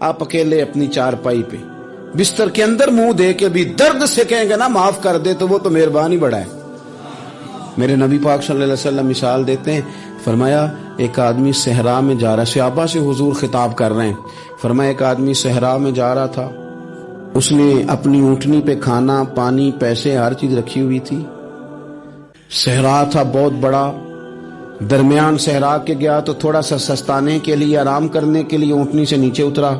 آپ اکیلے اپنی چارپائی پہ بستر کے اندر منہ دے کے بھی درد سے کہیں گے نا معاف کر دے تو وہ تو مہربان ہی بڑا ہے. میرے نبی پاک صلی اللہ علیہ وسلم مثال دیتے ہیں، فرمایا ایک آدمی صحرا میں جا رہا ہے، صحابہ سے حضور خطاب کر رہے ہیں، فرمایا ایک آدمی صحرا میں جا رہا تھا، اس نے اپنی اونٹنی پہ کھانا پانی پیسے ہر چیز رکھی ہوئی تھی. صحرا تھا بہت بڑا، درمیان صحرا کے گیا تو تھوڑا سا سستانے کے لیے آرام کرنے کے لیے اونٹنی سے نیچے اترا.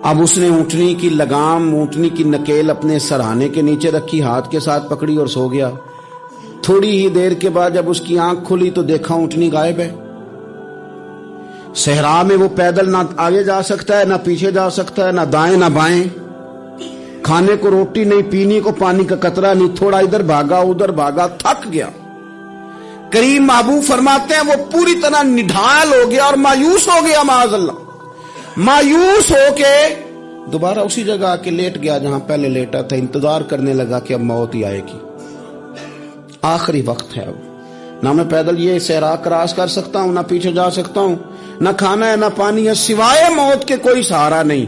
اب اس نے اونٹنی کی لگام اونٹنی کی نکیل اپنے سرہانے کے نیچے رکھی، ہاتھ کے ساتھ پکڑی اور سو گیا. تھوڑی ہی دیر کے بعد جب اس کی آنکھ کھلی تو دیکھا اونٹنی غائب ہے. صحرا میں وہ پیدل نہ آگے جا سکتا ہے نہ پیچھے جا سکتا ہے، نہ دائیں نہ بائیں، کھانے کو روٹی نہیں، پینے کو پانی کا قطرہ نہیں، تھوڑا ادھر بھاگا ادھر بھاگا، تھک گیا. کریم محبوب فرماتے ہیں وہ پوری طرح نڈھال ہو گیا اور مایوس ہو گیا، معاذ اللہ، مایوس ہو کے دوبارہ اسی جگہ آ کے لیٹ گیا جہاں پہلے لیٹا تھا. انتظار کرنے لگا کہ اب موت ہی آئے گی، آخری وقت ہے، اب نہ میں پیدل یہ صحرا کراس کر سکتا ہوں، نہ پیچھے جا سکتا ہوں، نہ کھانا ہے نہ پانی ہے، سوائے موت کے کوئی سہارا نہیں.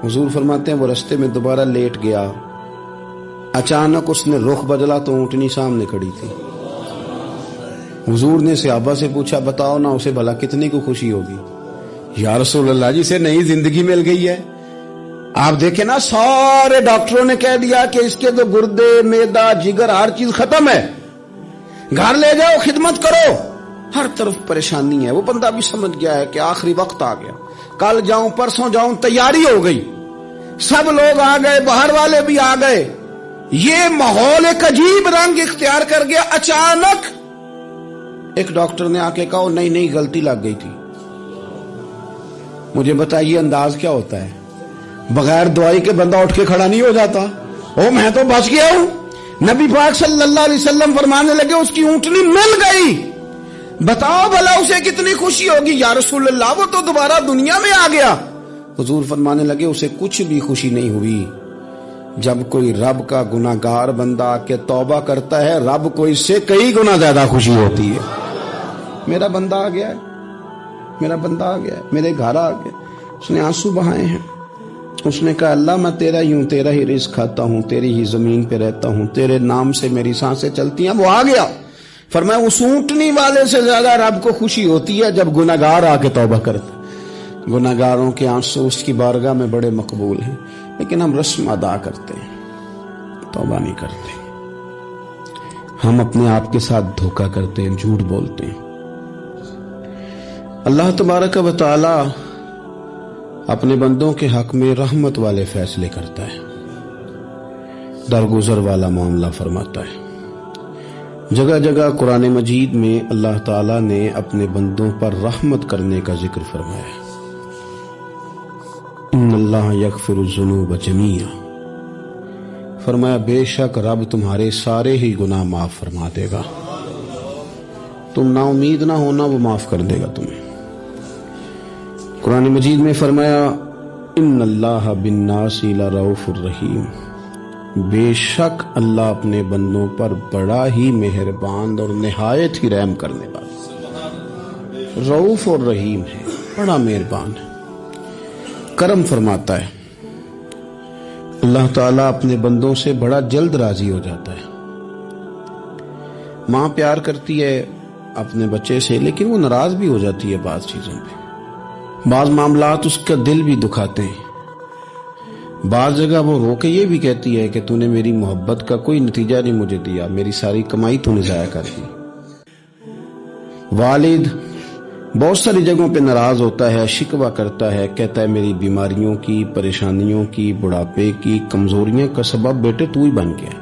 حضور فرماتے ہیں وہ رستے میں دوبارہ لیٹ گیا. اچانک اس نے رخ بدلا تو اونٹنی سامنے کھڑی تھی. حضور نے صحابہ سے پوچھا بتاؤ نا اسے بھلا کتنی کو خوشی ہوگی؟ یا رسول اللہ جسے نئی زندگی مل گئی ہے. آپ دیکھیں نا سارے ڈاکٹروں نے کہہ دیا کہ اس کے تو گردے معدہ جگر ہر چیز ختم ہے، گھر لے جاؤ خدمت کرو، ہر طرف پریشانی ہے. وہ بندہ بھی سمجھ گیا ہے کہ آخری وقت آ گیا، کل جاؤں پرسوں جاؤں، تیاری ہو گئی، سب لوگ آ گئے، باہر والے بھی آ گئے، یہ ماحول ایک عجیب رنگ اختیار کر گیا. اچانک ایک ڈاکٹر نے آ کے کہا نہیں غلطی لگ گئی تھی. مجھے بتائیے انداز کیا ہوتا ہے؟ بغیر دوائی کے بندہ اٹھ کے کھڑا نہیں ہو جاتا. او میں تو بچ گیا ہوں. نبی پاک صلی اللہ علیہ وسلم فرمانے لگے اس کی اونٹنی مل گئی، بتاؤ بھلا اسے کتنی خوشی ہوگی. یا رسول اللہ وہ تو دوبارہ دنیا میں آ گیا. حضور فرمانے لگے اسے کچھ بھی خوشی نہیں ہوئی. جب کوئی رب کا گناہگار بندہ آ کے توبہ کرتا ہے، رب کو اس سے کئی گنا زیادہ خوشی ہوتی ہے. میرا بندہ آ گیا ہے، میرا بندہ آ گیا ہے، میرے گھر آ گیا. اس نے آنسو بہائے ہیں. اس نے کہا اللہ میں تیرا ہی ہوں، تیرا ہی رزق کھاتا ہوں، تیری ہی زمین پہ رہتا ہوں، تیرے نام سے میری سانسیں چلتی ہیں. وہ آ گیا. فرمایا اس اونٹنی والے سے زیادہ رب کو خوشی ہوتی ہے جب گناہگار آ کے توبہ کرتا. گناہگاروں کے آنسو اس کی بارگاہ میں بڑے مقبول ہیں، لیکن ہم رسم ادا کرتے ہیں، توبہ نہیں کرتے. ہم اپنے آپ کے ساتھ دھوکہ کرتے ہیں، جھوٹ بولتے ہیں. اللہ تبارک و تعالی اپنے بندوں کے حق میں رحمت والے فیصلے کرتا ہے، درگزر والا معاملہ فرماتا ہے. جگہ جگہ قرآن مجید میں اللہ تعالیٰ نے اپنے بندوں پر رحمت کرنے کا ذکر فرمایا ہے. ان اللہ یغفر الذنوب جمیعا، فرمایا بے شک رب تمہارے سارے ہی گناہ معاف فرما دے گا. تم نا امید نہ ہونا، وہ معاف کر دے گا تمہیں. قرآن مجید میں فرمایا ان اللہ بالناس لرؤوف الرحیم، بے شک اللہ اپنے بندوں پر بڑا ہی مہربان اور نہایت ہی رحم کرنے والا، رؤوف اور رحیم ہے، بڑا مہربان ہے، کرم فرماتا ہے. اللہ تعالیٰ اپنے بندوں سے بڑا جلد راضی ہو جاتا ہے. ماں پیار کرتی ہے اپنے بچے سے، لیکن وہ ناراض بھی ہو جاتی ہے بعض چیزوں پہ. بعض معاملات اس کا دل بھی دکھاتے ہیں. بعض جگہ وہ رو کے یہ بھی کہتی ہے کہ تو نے میری محبت کا کوئی نتیجہ نہیں مجھے دیا، میری ساری کمائی تو نے ضائع کر دی. والد بہت ساری جگہوں پہ ناراض ہوتا ہے، شکوہ کرتا ہے، کہتا ہے میری بیماریوں کی، پریشانیوں کی، بڑھاپے کی، کمزوریاں کا سبب بیٹے تو ہی بن گیا.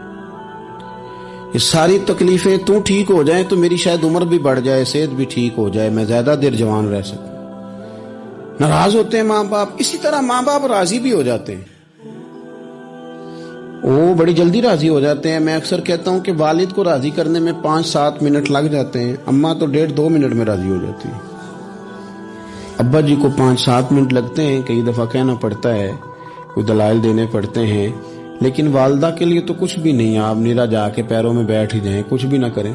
یہ ساری تکلیفیں تو ٹھیک ہو جائیں تو میری شاید عمر بھی بڑھ جائے، صحت بھی ٹھیک ہو جائے، میں زیادہ دیر جوان رہ سکوں. ناراض ہوتے ہیں ماں باپ. اسی طرح ماں باپ راضی بھی ہو جاتے ہیں، وہ بڑی جلدی راضی ہو جاتے ہیں. میں اکثر کہتا ہوں کہ والد کو راضی کرنے میں 5-7 منٹ لگ جاتے ہیں، اماں تو 1.5-2 منٹ میں راضی ہو جاتی ہے. ابا جی کو 5-7 منٹ لگتے ہیں، کئی دفعہ کہنا پڑتا ہے، کوئی دلائل دینے پڑتے ہیں، لیکن والدہ کے لیے تو کچھ بھی نہیں. آپ نیرا جا کے پیروں میں بیٹھ ہی جائیں، کچھ بھی نہ کریں،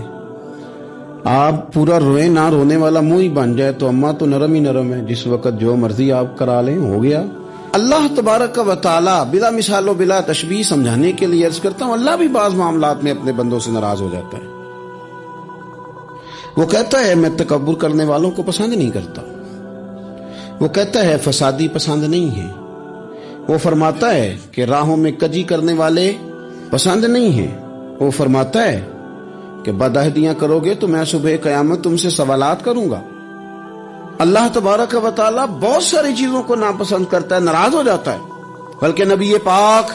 آپ پورا روئے نہ رونے والا منہ ہی بن جائے تو اماں تو نرم ہی نرم ہے، جس وقت جو مرضی آپ کرا لیں ہو گیا۔ اللہ تبارک و تعالی بلا مثال و بلا تشبیہ سمجھانے کے لیے عرض کرتا ہوں، اللہ بھی بعض معاملات میں اپنے بندوں سے ناراض ہو جاتا ہے۔ وہ کہتا ہے میں تکبر کرنے والوں کو پسند نہیں کرتا، وہ کہتا ہے فسادی پسند نہیں ہے، وہ فرماتا ہے کہ راہوں میں کجی کرنے والے پسند نہیں ہیں، وہ فرماتا ہے کہ بدعہدیاں کرو گے تو میں صبح قیامت تم سے سوالات کروں گا۔ اللہ تبارک و تعالیٰ بہت ساری چیزوں کو ناپسند کرتا ہے، ناراض ہو جاتا ہے۔ بلکہ نبی پاک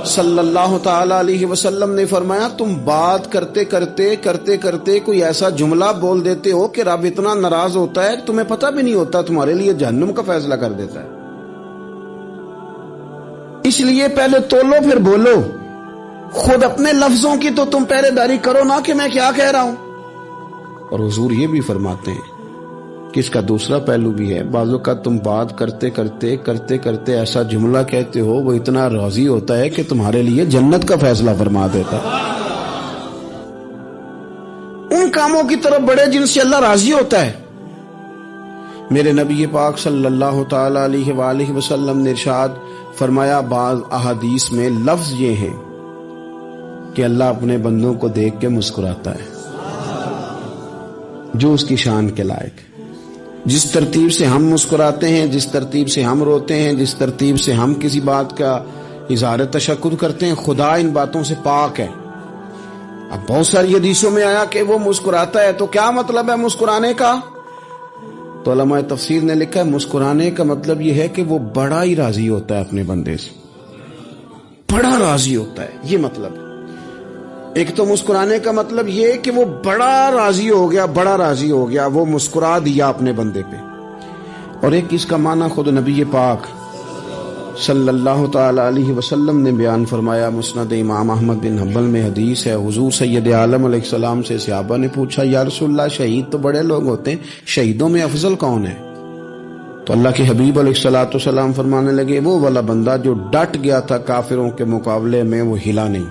صلی اللہ تعالی علیہ وسلم نے فرمایا تم بات کرتے کرتے کوئی ایسا جملہ بول دیتے ہو کہ رب اتنا ناراض ہوتا ہے کہ تمہیں پتہ بھی نہیں ہوتا، تمہارے لیے جہنم کا فیصلہ کر دیتا ہے۔ اس لیے پہلے تولو پھر بولو، خود اپنے لفظوں کی تو تم پہرے داری کرو نا کہ میں کیا کہہ رہا ہوں۔ اور حضور یہ بھی فرماتے ہیں کہ اس کا دوسرا پہلو بھی ہے، بعض اوقات تم بات کرتے ایسا جملہ کہتے ہو وہ اتنا راضی ہوتا ہے کہ تمہارے لیے جنت کا فیصلہ فرما دیتا ہے۔ ان کاموں کی طرف بڑے جن سے اللہ راضی ہوتا ہے۔ میرے نبی پاک صلی اللہ تعالی علیہ وآلہ وسلم نے ارشاد فرمایا، بعض احادیث میں لفظ یہ ہیں کہ اللہ اپنے بندوں کو دیکھ کے مسکراتا ہے جو اس کی شان کے لائق۔ جس ترتیب سے ہم مسکراتے ہیں، جس ترتیب سے ہم روتے ہیں، جس ترتیب سے ہم کسی بات کا اظہار تشکر کرتے ہیں، خدا ان باتوں سے پاک ہے۔ اب بہت ساری حدیثوں میں آیا کہ وہ مسکراتا ہے، تو کیا مطلب ہے مسکرانے کا؟ تو علماء تفسیر نے لکھا ہے مسکرانے کا مطلب یہ ہے کہ وہ بڑا ہی راضی ہوتا ہے اپنے بندے سے، بڑا راضی ہوتا ہے، یہ مطلب ہے۔ ایک تو مسکرانے کا مطلب یہ کہ وہ بڑا راضی ہو گیا، وہ مسکرا دیا اپنے بندے پہ۔ اور ایک اس کا معنی خود نبی پاک صلی اللہ تعالی علیہ وسلم نے بیان فرمایا، مسند امام احمد بن حنبل میں حدیث ہے، حضور سید عالم علیہ السلام سے صحابہ نے پوچھا یا رسول اللہ شہید تو بڑے لوگ ہوتے ہیں، شہیدوں میں افضل کون ہے؟ تو اللہ کے حبیب علیہ الصلوۃ والسلام فرمانے لگے وہ والا بندہ جو ڈٹ گیا تھا کافروں کے مقابلے میں، وہ ہلا نہیں،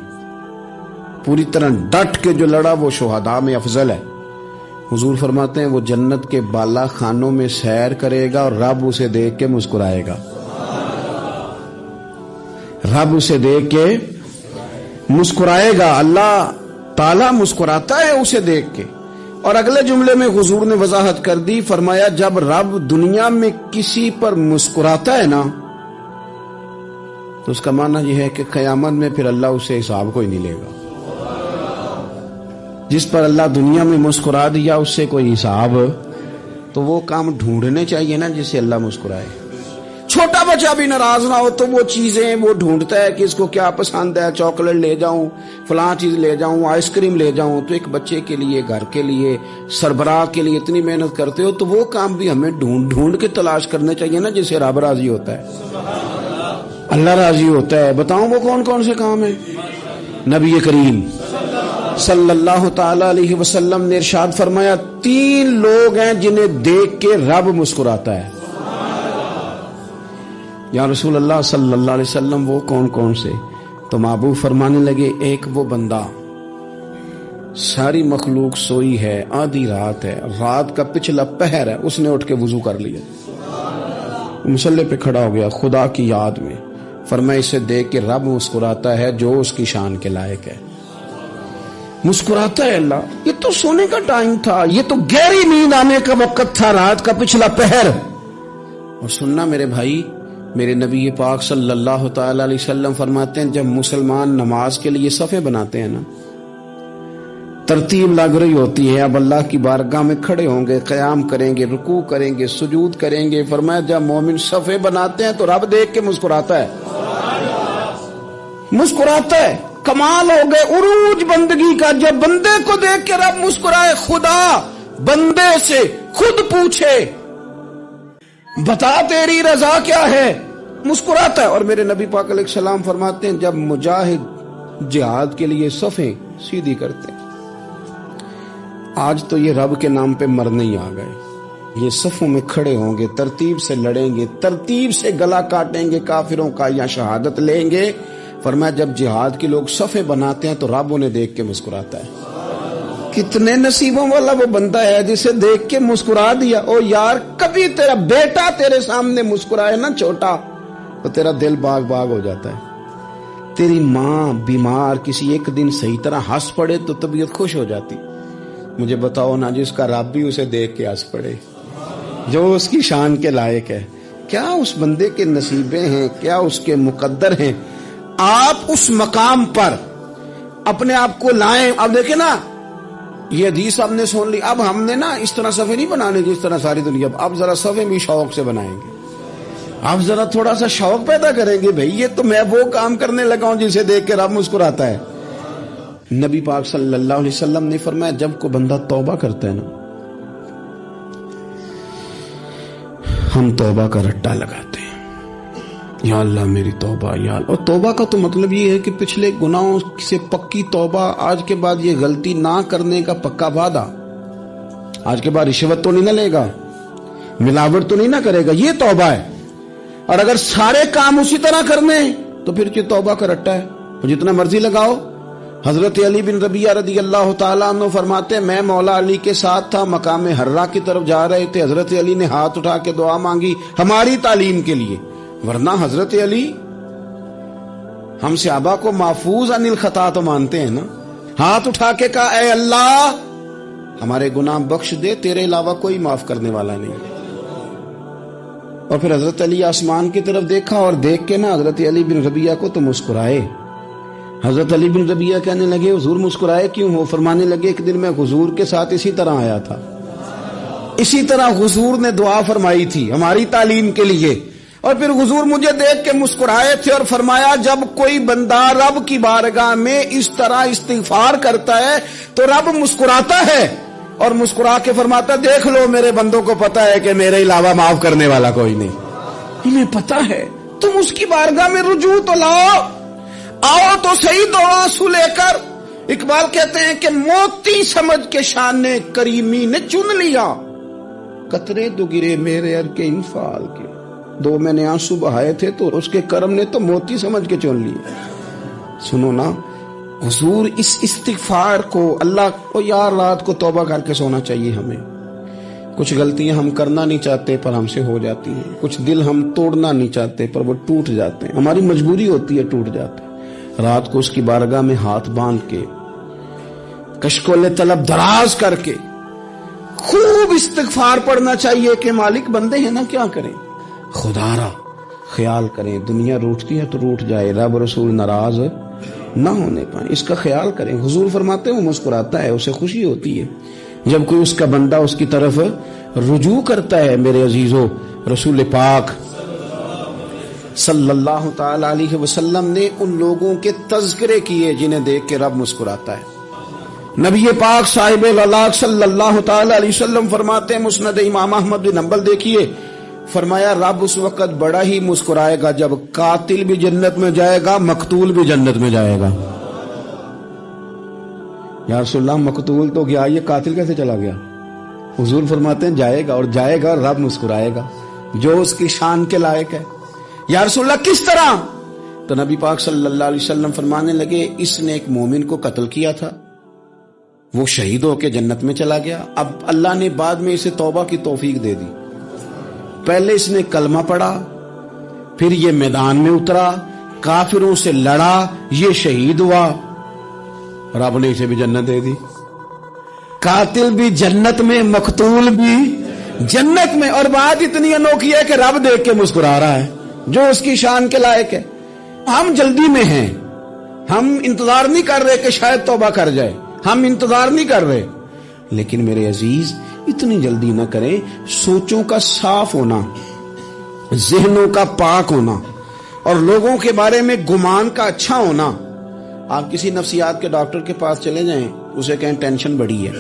پوری طرح ڈٹ کے جو لڑا وہ شہداء میں افضل ہے۔ حضور فرماتے ہیں وہ جنت کے بالا خانوں میں سیر کرے گا اور رب اسے دیکھ کے مسکرائے گا، رب اسے دیکھ کے مسکرائے گا، اللہ تعالیٰ مسکراتا ہے اسے دیکھ کے۔ اور اگلے جملے میں حضور نے وضاحت کر دی، فرمایا جب رب دنیا میں کسی پر مسکراتا ہے نا تو اس کا معنی یہ ہے کہ قیامت میں پھر اللہ اسے حساب کوئی نہیں لے گا۔ جس پر اللہ دنیا میں مسکرا دیا اس سے کوئی حساب، تو وہ کام ڈھونڈنے چاہیے نا جس سے اللہ مسکرائے۔ چھوٹا بچہ بھی ناراض نہ ہو تو وہ چیزیں وہ ڈھونڈتا ہے کہ اس کو کیا پسند ہے، چاکلیٹ لے جاؤں، فلاں چیز لے جاؤں، آئس کریم لے جاؤں۔ تو ایک بچے کے لیے، گھر کے لیے، سربراہ کے لیے اتنی محنت کرتے ہو تو وہ کام بھی ہمیں ڈھونڈ کے تلاش کرنے چاہیے نا جس سے رب راضی ہوتا ہے، اللہ راضی ہوتا ہے۔ بتاؤں وہ کون کون سے کام ہیں؟ نبی کریم صلی اللہ تعالی علیہ وسلم نے ارشاد فرمایا 3 لوگ ہیں جنہیں دیکھ کے رب مسکراتا ہے۔ یا رسول اللہ صلی اللہ علیہ وسلم وہ کون کون سے؟ تو محبوب فرمانے لگے ایک وہ بندہ ساری مخلوق سوئی ہے، آدھی رات ہے، رات کا پچھلا پہر ہے، اس نے اٹھ کے وضو کر لیا، مصلی پہ کھڑا ہو گیا خدا کی یاد میں، فرمایا اسے دیکھ کے رب مسکراتا ہے جو اس کی شان کے لائق ہے۔ مسکراتا ہے اللہ۔ یہ تو سونے کا ٹائم تھا، یہ تو گہری نیند آنے کا وقت تھا، رات کا پچھلا پہر۔ اور سننا میرے بھائی، میرے نبی پاک صلی اللہ تعالی علیہ وسلم فرماتے ہیں جب مسلمان نماز کے لیے صفیں بناتے ہیں نا، ترتیب لگ رہی ہوتی ہے، اب اللہ کی بارگاہ میں کھڑے ہوں گے، قیام کریں گے، رکوع کریں گے، سجود کریں گے، فرمایا جب مومن صفیں بناتے ہیں تو رب دیکھ کے مسکراتا ہے، مسکراتا ہے۔ کمال ہو گئے عروج بندگی کا، جب بندے کو دیکھ کے رب مسکرائے، خدا بندے سے خود پوچھے بتا تیری رضا کیا ہے، مسکراتا ہے۔ اور میرے نبی پاک علیہ السلام فرماتے ہیں جب مجاہد جہاد کے لیے صفیں سیدھی کرتے ہیں، آج تو یہ رب کے نام پہ مرنے ہی آ گئے، یہ صفوں میں کھڑے ہوں گے، ترتیب سے لڑیں گے، ترتیب سے گلا کاٹیں گے کافروں کا یا شہادت لیں گے۔ فرمایا جب جہاد کے لوگ صفیں بناتے ہیں تو رب انہیں دیکھ کے مسکراتا ہے، کتنے نصیبوں والا وہ بندہ ہے جسے دیکھ کے مسکرا دیا. او یار کبھی تیرا بیٹا تیرے سامنے مسکرائے نا چھوٹا تو تیرا دل باغ باغ ہو جاتا ہے. تیری ماں بیمار کسی ایک دن صحیح طرح ہنس پڑے تو طبیعت خوش ہو جاتی. مجھے بتاؤ نا جس کا رب بھی اسے دیکھ کے ہنس پڑے جو اس کی شان کے لائق ہے. کیا اس بندے کے نصیبیں ہیں, کیا اس کے مقدر ہیں. آپ اس مقام پر اپنے آپ کو لائیں. اب دیکھیں نا یہ حدیث ہم نے سن لی, اب ہم نے نا اس طرح صفحے نہیں بنانے جس طرح ساری دنیا, اب ذرا صفحے بھی شوق سے بنائیں گے. آپ ذرا تھوڑا سا شوق پیدا کریں گے, بھئی یہ تو میں وہ کام کرنے لگا ہوں جسے دیکھ کے رب مسکراتا ہے. نبی پاک صلی اللہ علیہ وسلم نے فرمایا جب کوئی بندہ توبہ کرتا ہے نا, ہم توبہ کا رٹا لگاتے ہیں, یا اللہ میری توبہ یا اللہ. اور توبہ کا تو مطلب یہ ہے کہ پچھلے گناہوں سے پکی توبہ, آج کے بعد یہ غلطی نہ کرنے کا پکا وعدہ, آج کے بعد رشوت تو نہیں نہ لے گا, ملاوٹ تو نہیں نہ کرے گا, یہ توبہ ہے. اور اگر سارے کام اسی طرح کرنے تو پھر یہ توبہ کا رٹا ہے, جتنا مرضی لگاؤ. حضرت علی بن ربیعہ رضی اللہ تعالیٰ عنہ فرماتے میں مولا علی کے ساتھ تھا, مقام حرہ کی طرف جا رہے تھے. حضرت علی نے ہاتھ اٹھا کے دعا مانگی ہماری تعلیم کے لیے, ورنہ حضرت علی ہم صحابہ کو محفوظ عن الخطا تو مانتے ہیں نا. ہاتھ اٹھا کے کہا اے اللہ ہمارے گناہ بخش دے, تیرے علاوہ کوئی معاف کرنے والا نہیں. اور پھر حضرت علی آسمان کی طرف دیکھا اور دیکھ کے نا حضرت علی بن ربیعہ کو تو مسکرائے. حضرت علی بن ربیعہ کہنے لگے حضور مسکرائے کیوں ہو؟ فرمانے لگے ایک دن میں حضور کے ساتھ اسی طرح آیا تھا, اسی طرح حضور نے دعا فرمائی تھی ہماری تعلیم کے لیے, اور پھر حضور مجھے دیکھ کے مسکرائے تھے اور فرمایا جب کوئی بندہ رب کی بارگاہ میں اس طرح استغفار کرتا ہے تو رب مسکراتا ہے, اور مسکرا کے فرماتا دیکھ لو میرے بندوں کو پتا ہے کہ میرے علاوہ معاف کرنے والا کوئی نہیں. انہیں پتا ہے, تم اس کی بارگاہ میں رجوع تو لاؤ, آؤ تو صحیح دو آنسو لے کر. اقبال کہتے ہیں کہ موتی سمجھ کے شان کریمی نے چن لیا, قطرے تو گرے میرے ار کے انفال کے. دو میں نے آنسو بہائے تھے تو اس کے کرم نے تو موتی سمجھ کے چن لیے. سنو نا حضور اس استغفار کو, اللہ کو یار رات کو توبہ کر کے سونا چاہیے ہمیں. کچھ غلطیاں ہم کرنا نہیں چاہتے پر ہم سے ہو جاتی ہیں, کچھ دل ہم توڑنا نہیں چاہتے پر وہ ٹوٹ جاتے ہیں, ہماری مجبوری ہوتی ہے ٹوٹ جاتے ہیں. رات کو اس کی بارگاہ میں ہاتھ باندھ کے کشکول طلب دراز کر کے خوب استغفار پڑھنا چاہیے کہ مالک بندے ہیں نا کیا کریں, خدا را خیال کریں, دنیا روٹتی ہے تو روٹ جائے, رب رسول ناراض نہ ہونے پائیں, اس کا خیال کریں. حضور فرماتے ہیں وہ مسکراتا ہے, اسے خوشی ہوتی ہے جب کوئی اس کا بندہ اس کی طرف رجوع کرتا ہے. میرے عزیزو رسول پاک صلی اللہ تعالی علیہ وسلم نے ان لوگوں کے تذکرے کیے جنہیں دیکھ کے رب مسکراتا ہے. نبی پاک صاحب الاخلاق صلی اللہ تعالی علیہ وسلم فرماتے ہیں, مسند امام احمد بن حنبل دیکھیے, فرمایا رب اس وقت بڑا ہی مسکرائے گا جب قاتل بھی جنت میں جائے گا, مقتول بھی جنت میں جائے گا. یا رسول اللہ مقتول تو گیا, یہ قاتل کیسے چلا گیا؟ حضور فرماتے ہیں جائے گا, اور جائے گا اور رب مسکرائے گا جو اس کی شان کے لائق ہے. یا رسول اللہ کس طرح؟ تو نبی پاک صلی اللہ علیہ وسلم فرمانے لگے اس نے ایک مومن کو قتل کیا تھا, وہ شہید ہو کے جنت میں چلا گیا. اب اللہ نے بعد میں اسے توبہ کی توفیق دے دی. پہلے اس نے کلمہ پڑھا, پھر یہ میدان میں اترا, کافروں سے لڑا, یہ شہید ہوا, رب نے اسے بھی جنت دے دی. قاتل بھی جنت میں, مقتول بھی جنت میں. اور بات اتنی انوکھی ہے کہ رب دیکھ کے مسکرا رہا ہے جو اس کی شان کے لائق ہے. ہم جلدی میں ہیں, ہم انتظار نہیں کر رہے کہ شاید توبہ کر جائے, ہم انتظار نہیں کر رہے. لیکن میرے عزیز اتنی جلدی نہ کریں. سوچوں کا صاف ہونا, ذہنوں کا پاک ہونا, اور لوگوں کے بارے میں گمان کا اچھا ہونا. آپ کسی نفسیات کے ڈاکٹر کے پاس چلے جائیں, اسے کہیں ٹینشن بڑی ہے,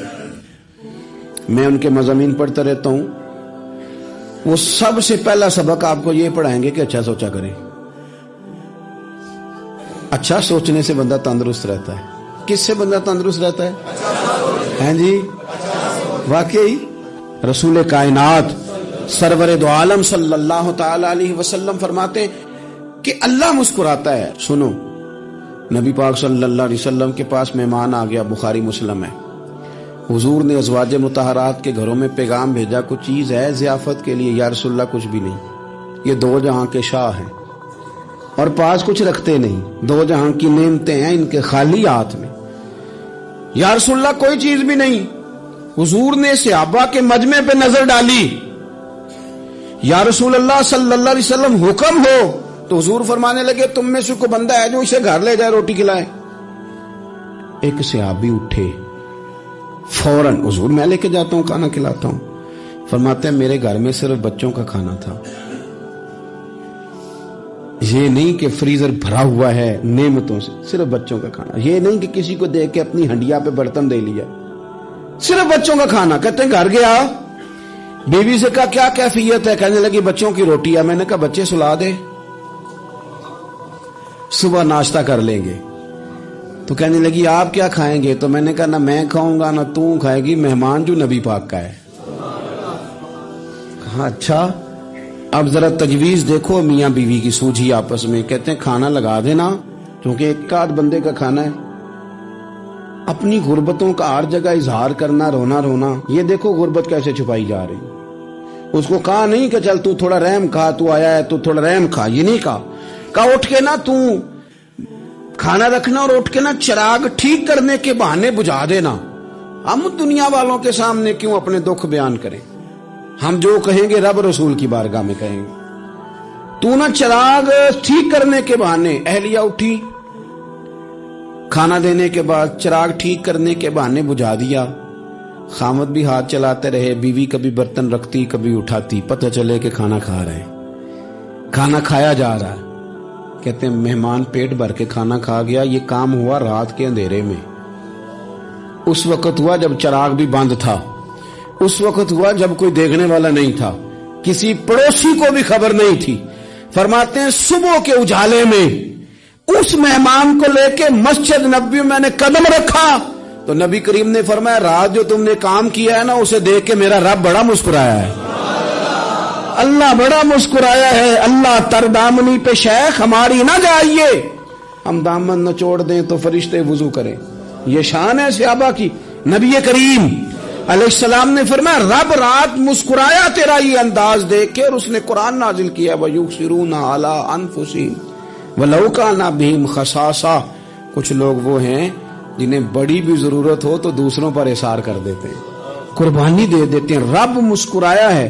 میں ان کے مضامین پڑھتا رہتا ہوں, وہ سب سے پہلا سبق آپ کو یہ پڑھائیں گے کہ اچھا سوچا کریں. اچھا سوچنے سے بندہ تندرست رہتا ہے. کس سے بندہ تندرست رہتا ہے؟ ہیں جی واقعی رسول کائنات سرور دو عالم صلی اللہ تعالی علیہ وسلم فرماتے ہیں کہ اللہ مسکراتا ہے. سنو, نبی پاک صلی اللہ علیہ وسلم کے پاس مہمان آ گیا, بخاری مسلم ہے. حضور نے ازواج مطہرات کے گھروں میں پیغام بھیجا، کچھ چیز ہے ضیافت کے لیے؟ یا رسول اللہ کچھ بھی نہیں، یہ دو جہاں کے شاہ ہیں اور پاس کچھ رکھتے نہیں، دو جہاں کی نعمتیں ہیں ان کے خالی ہاتھ میں۔ یا رسول اللہ کوئی چیز بھی نہیں۔ حضور نے صحابہ کے مجمع پہ نظر ڈالی، یا رسول اللہ صلی اللہ علیہ وسلم حکم ہو، تو حضور فرمانے لگے تم میں سے کوئی بندہ ہے جو اسے گھر لے جائے روٹی کھلائے؟ ایک صحابی اٹھے فوراً، حضور میں لے کے جاتا ہوں کھانا کھلاتا ہوں۔ فرماتے ہیں میرے گھر میں صرف بچوں کا کھانا تھا، یہ نہیں کہ فریزر بھرا ہوا ہے نعمتوں سے، صرف بچوں کا کھانا۔ یہ نہیں کہ کسی کو دیکھ کے اپنی ہنڈیا پہ برتن دے لیا، صرف بچوں کا کھانا۔ کہتے ہیں گھر گیا، بیوی سے کہا کیا کیفیت ہے؟ کہنے لگی بچوں کی روٹی ہے۔ میں نے کہا بچے سلا دے، صبح ناشتہ کر لیں گے۔ تو کہنے لگی آپ کیا کھائیں گے؟ تو میں نے کہا نہ میں کھاؤں گا نہ تو کھائے گی، مہمان جو نبی پاک کا ہے۔ کہا اچھا، اب ذرا تجویز دیکھو میاں بیوی کی سوجھی آپس میں۔ کہتے ہیں کھانا لگا دینا، کیونکہ ایک آدھ بندے کا کھانا ہے۔ اپنی غربتوں کا ہر جگہ اظہار کرنا، رونا رونا، یہ دیکھو غربت کیسے چھپائی جا رہی۔ اس کو کہا نہیں کہ چل تو تھوڑا رحم کھا، تو آیا ہے تو تھوڑا رحم کھا، یہ نہیں کہا اٹھ کے نا تو کھانا رکھنا اور اٹھ کے نا چراغ ٹھیک کرنے کے بہانے بجھا دینا۔ ہم دنیا والوں کے سامنے کیوں اپنے دکھ بیان کریں؟ ہم جو کہیں گے رب رسول کی بارگاہ میں کہیں گے۔ تو نا چراغ ٹھیک کرنے کے بہانے، اہلیہ اٹھی کھانا دینے کے بعد چراغ ٹھیک کرنے کے بہانے بجھا دیا۔ خامد بھی ہاتھ چلاتے رہے، بیوی کبھی برتن رکھتی کبھی اٹھاتی، پتہ چلے کہ کھانا کھا رہے، کھانا کھایا جا رہا ہے۔ کہتے ہیں مہمان پیٹ بھر کے کھانا کھا گیا۔ یہ کام ہوا رات کے اندھیرے میں، اس وقت ہوا جب چراغ بھی بند تھا، اس وقت ہوا جب کوئی دیکھنے والا نہیں تھا، کسی پڑوسی کو بھی خبر نہیں تھی۔ فرماتے ہیں صبح کے اجالے میں اس مہمان کو لے کے مسجد نبوی میں نے قدم رکھا تو نبی کریم نے فرمایا رات جو تم نے کام کیا ہے نا، اسے دیکھ کے میرا رب بڑا مسکرایا ہے، اللہ بڑا مسکرایا ہے۔ اللہ تر دامنی پہ شیخ ہماری نہ جائیے، ہم دامن نہ چھوڑ دیں تو فرشتے وضو کریں۔ یہ شان ہے صحابہ کی۔ نبی کریم علیہ السلام نے فرمایا رب رات مسکرایا تیرا یہ انداز دیکھ کے، اور اس نے قرآن نازل کیا وَيُؤْثِرُونَ عَلَىٰ أَنفُسِهِمْ وَلَوْ كَانَ بِهِمْ خَصَاصَةٌ۔ کچھ لوگ وہ ہیں جنہیں بڑی بھی ضرورت ہو تو دوسروں پر اثار کر دیتے ہیں، قربانی دے دیتے ہیں۔ رب مسکرایا ہے۔